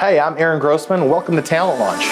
Hey, I'm Aaron Grossman. Welcome to Talent Launch.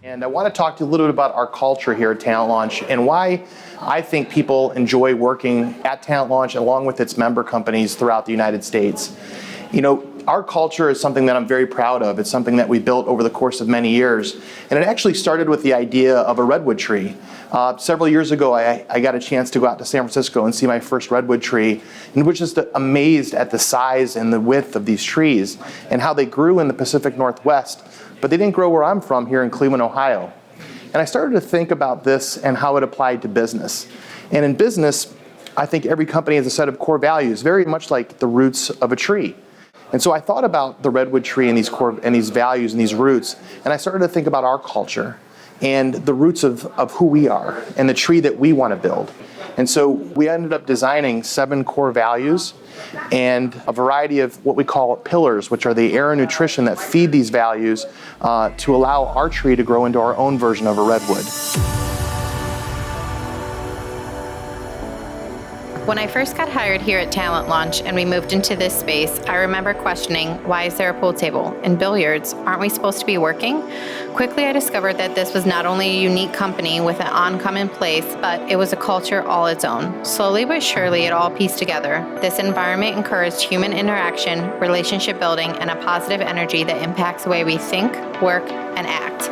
And I want to talk to you a little bit about our culture here at Talent Launch and why I think people enjoy working at Talent Launch along with its member companies throughout the United States. You know, our culture is something that I'm very proud of. It's something that we built over the course of many years. And it actually started with the idea of a redwood tree. Several years ago, I got a chance to go out to San Francisco and see my first redwood tree, and was just amazed at the size and the width of these trees and how they grew in the Pacific Northwest, but they didn't grow where I'm from here in Cleveland, Ohio. And I started to think about this and how it applied to business. And in business, I think every company has a set of core values, very much like the roots of a tree. And so I thought about the redwood tree and these core and these values and these roots, and I started to think about our culture and the roots of who we are and the tree that we want to build. And so we ended up designing 7 core values and a variety of what we call pillars, which are the air and nutrition that feed these values to allow our tree to grow into our own version of a redwood. When I first got hired here at Talent Launch and we moved into this space, I remember questioning, why is there a pool table? And billiards, aren't we supposed to be working? Quickly I discovered that this was not only a unique company with an oncoming place, but it was a culture all its own. Slowly but surely it all pieced together. This environment encouraged human interaction, relationship building, and a positive energy that impacts the way we think, work, and act.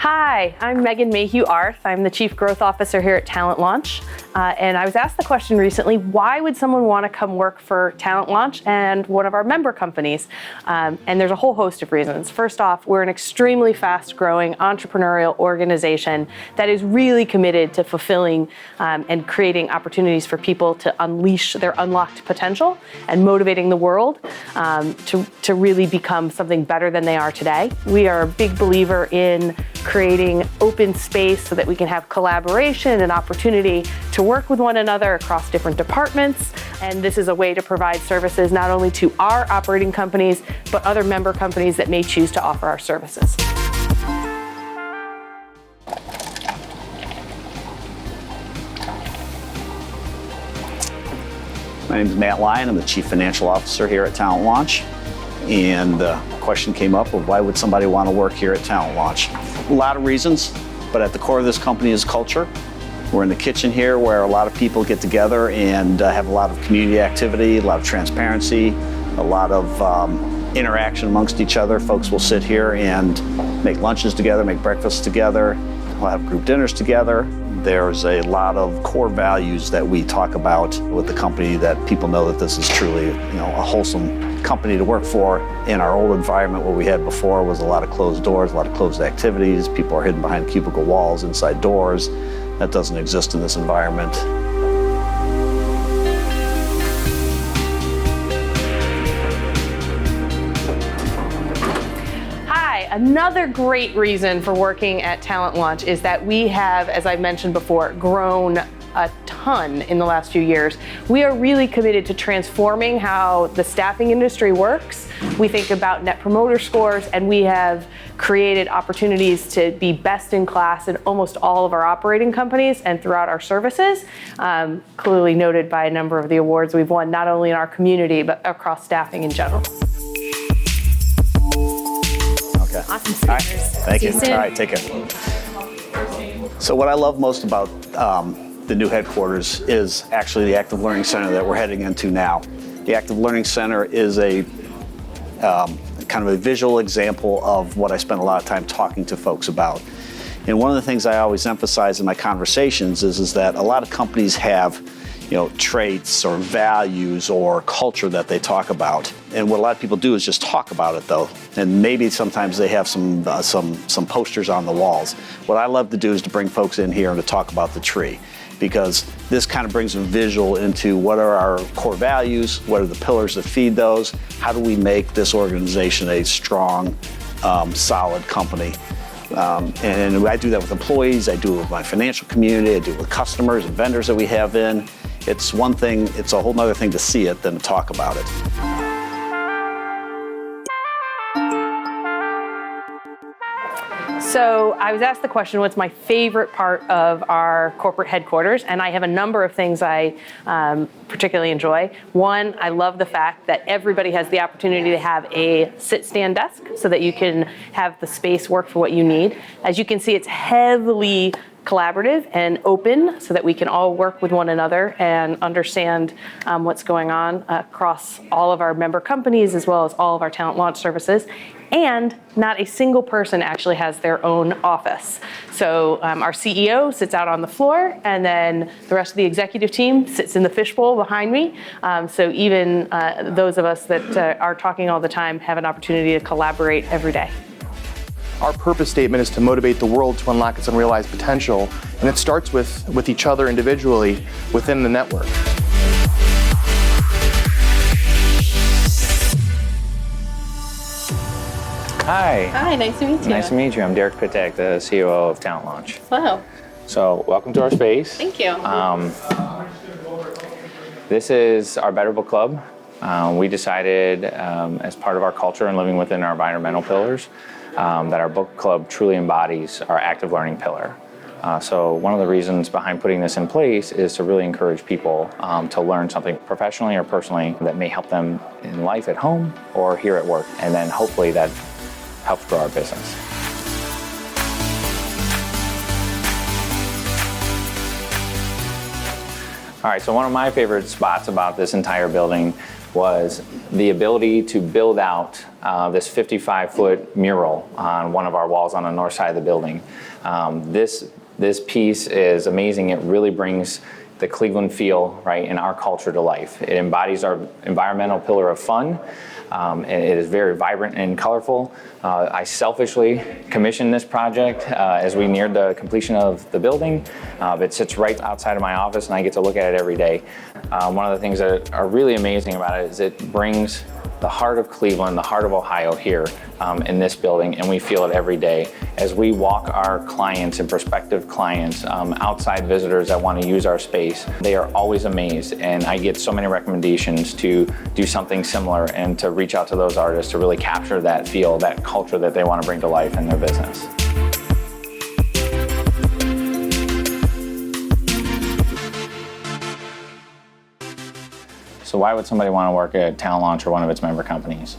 Hi, I'm Megan Mayhew Arth. I'm the Chief Growth Officer here at Talent Launch. And I was asked the question recently, why would someone want to come work for Talent Launch and one of our member companies? And there's a whole host of reasons. First off, we're an extremely fast-growing entrepreneurial organization that is really committed to fulfilling and creating opportunities for people to unleash their unlocked potential and motivating the world to really become something better than they are today. We are a big believer in creating open space so that we can have collaboration and opportunity to work with one another across different departments. And this is a way to provide services not only to our operating companies, but other member companies that may choose to offer our services. My name is Matt Lyon. I'm the Chief Financial Officer here at Talent Launch. And the question came up of why would somebody want to work here at Talent Launch? A lot of reasons, but at the core of this company is culture. We're in the kitchen here where a lot of people get together and have a lot of community activity, a lot of transparency, a lot of interaction amongst each other. Folks will sit here and make lunches together, make breakfasts together, we'll have group dinners together. There's a lot of core values that we talk about with the company that people know that this is truly, a wholesome company to work for. In our old environment, what we had before was a lot of closed doors, a lot of closed activities. People are hidden behind cubicle walls, inside doors. That doesn't exist in this environment. Another great reason for working at Talent Launch is that we have, as I mentioned before, grown a ton in the last few years. We are really committed to transforming how the staffing industry works. We think about net promoter scores, and we have created opportunities to be best in class in almost all of our operating companies and throughout our services, clearly noted by a number of the awards we've won, not only in our community, but across staffing in general. Okay. Awesome speakers. All right. Thank you. See you soon. All right, take care. So what I love most about the new headquarters is actually the Active Learning Center that we're heading into now. The Active Learning Center is a kind of a visual example of what I spend a lot of time talking to folks about. And one of the things I always emphasize in my conversations is that a lot of companies have, traits or values or culture that they talk about. And what a lot of people do is just talk about it, though. And maybe sometimes they have some posters on the walls. What I love to do is to bring folks in here and to talk about the tree, because this kind of brings a visual into what are our core values, what are the pillars that feed those, how do we make this organization a strong, solid company. And I do that with employees, I do it with my financial community, I do it with customers and vendors that we have in. It's one thing, it's a whole other thing to see it than to talk about it. So I was asked the question, what's my favorite part of our corporate headquarters? And I have a number of things I particularly enjoy. One, I love the fact that everybody has the opportunity to have a sit-stand desk so that you can have the space work for what you need. As you can see, it's heavily collaborative and open so that we can all work with one another and understand what's going on across all of our member companies as well as all of our talent launch services. And not a single person actually has their own office. So our CEO sits out on the floor, and then the rest of the executive team sits in the fishbowl behind me. So even those of us that are talking all the time have an opportunity to collaborate every day. Our purpose statement is to motivate the world to unlock its unrealized potential, and it starts with each other individually within the network. Hi. Hi, nice to meet you. Nice to meet you. I'm Derek Pitek, the COO of Talent Launch. Hello. So, welcome to our space. Thank you. This is our Better Book Club. We decided, as part of our culture and living within our environmental pillars, that our book club truly embodies our active learning pillar. So one of the reasons behind putting this in place is to really encourage people to learn something professionally or personally that may help them in life at home or here at work. And then hopefully that helps grow our business. All right, so one of my favorite spots about this entire building was the ability to build out this 55-foot mural on one of our walls on the north side of the building. This piece is amazing. It really brings the Cleveland feel, right, in our culture to life. It embodies our environmental pillar of fun. And it is very vibrant and colorful. I selfishly commissioned this project as we neared the completion of the building. It sits right outside of my office and I get to look at it every day. One of the things that are really amazing about it is it brings the heart of Cleveland, the heart of Ohio here in this building, and we feel it every day. As we walk our clients and prospective clients, outside visitors that want to use our space, they are always amazed, and I get so many recommendations to do something similar and to reach out to those artists to really capture that feel, that culture that they want to bring to life in their business. So why would somebody want to work at Talent Launch or one of its member companies?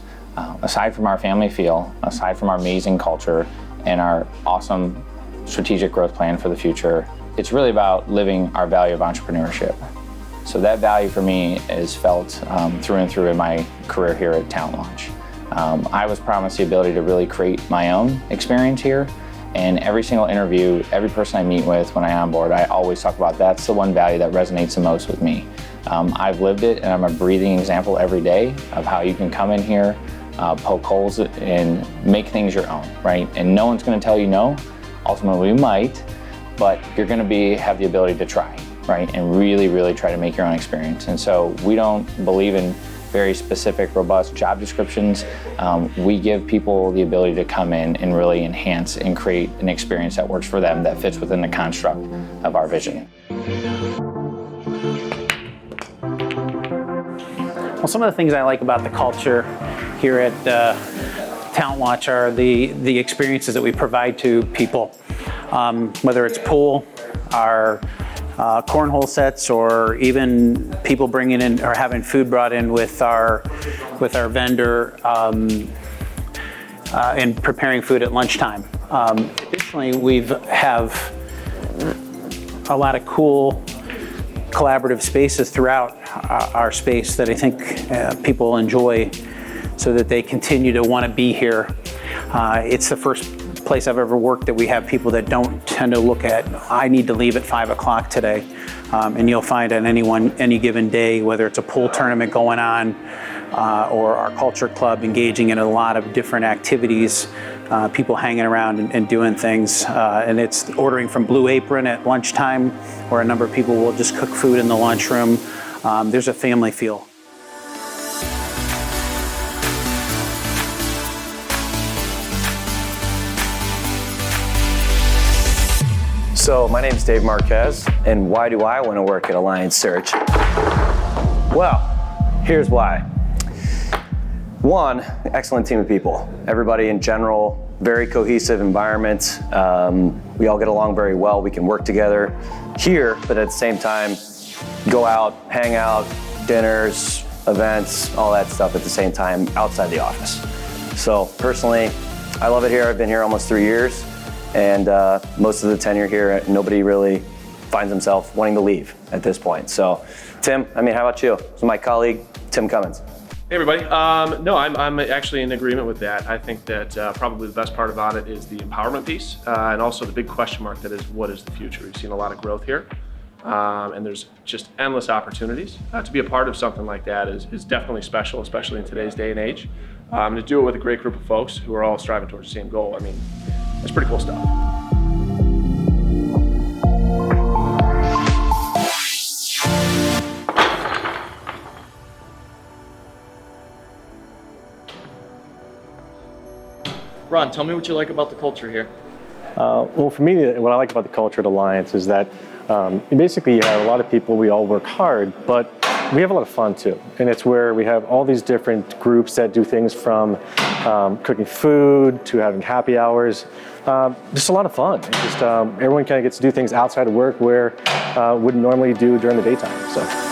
Aside from our family feel, aside from our amazing culture and our awesome strategic growth plan for the future, it's really about living our value of entrepreneurship. So that value for me is felt through and through in my career here at Talent Launch. I was promised the ability to really create my own experience here. And every single interview, every person I meet with when I onboard, I always talk about that's the one value that resonates the most with me. I've lived it, and I'm a breathing example every day of how you can come in here, poke holes, and make things your own, right? And no one's going to tell you no. Ultimately, we might, but you're going to have the ability to try, right? And really, really try to make your own experience. And so we don't believe in very specific, robust job descriptions. We give people the ability to come in and really enhance and create an experience that works for them, that fits within the construct of our vision. Well, some of the things I like about the culture here at Talent Launch are the experiences that we provide to people, whether it's pool, our cornhole sets, or even people bringing in or having food brought in with our vendor and preparing food at lunchtime. Additionally, we have a lot of cool collaborative spaces throughout our space that I think people enjoy so that they continue to want to be here. It's the first place I've ever worked that we have people that don't tend to look at, I need to leave at 5 o'clock today. And you'll find on any given day, whether it's a pool tournament going on or our culture club engaging in a lot of different activities, people hanging around and doing things. And it's ordering from Blue Apron at lunchtime, where a number of people will just cook food in the lunchroom. There's a family feel. So my name is Dave Marquez, and why do I want to work at Alliance Search? Well, here's why. One, excellent team of people. Everybody in general, very cohesive environment. We all get along very well. We can work together here, but at the same time, go out, hang out, dinners, events, all that stuff at the same time outside the office. So personally, I love it here. I've been here almost 3 years. And most of the tenure here, nobody really finds himself wanting to leave at this point. So, Tim, how about you? So my colleague, Tim Cummins. Hey everybody. No, I'm actually in agreement with that. I think that probably the best part about it is the empowerment piece, and also the big question mark that is, what is the future? We've seen a lot of growth here, and there's just endless opportunities. To be a part of something like that is definitely special, especially in today's day and age. To do it with a great group of folks who are all striving towards the same goal. I mean, it's pretty cool stuff. Ron, tell me what you like about the culture here. Well, for me, what I like about the culture at Alliance is that basically you have a lot of people, we all work hard, but we have a lot of fun too. And it's where we have all these different groups that do things from cooking food to having happy hours. Just a lot of fun. Just everyone kind of gets to do things outside of work where wouldn't normally do during the daytime. So.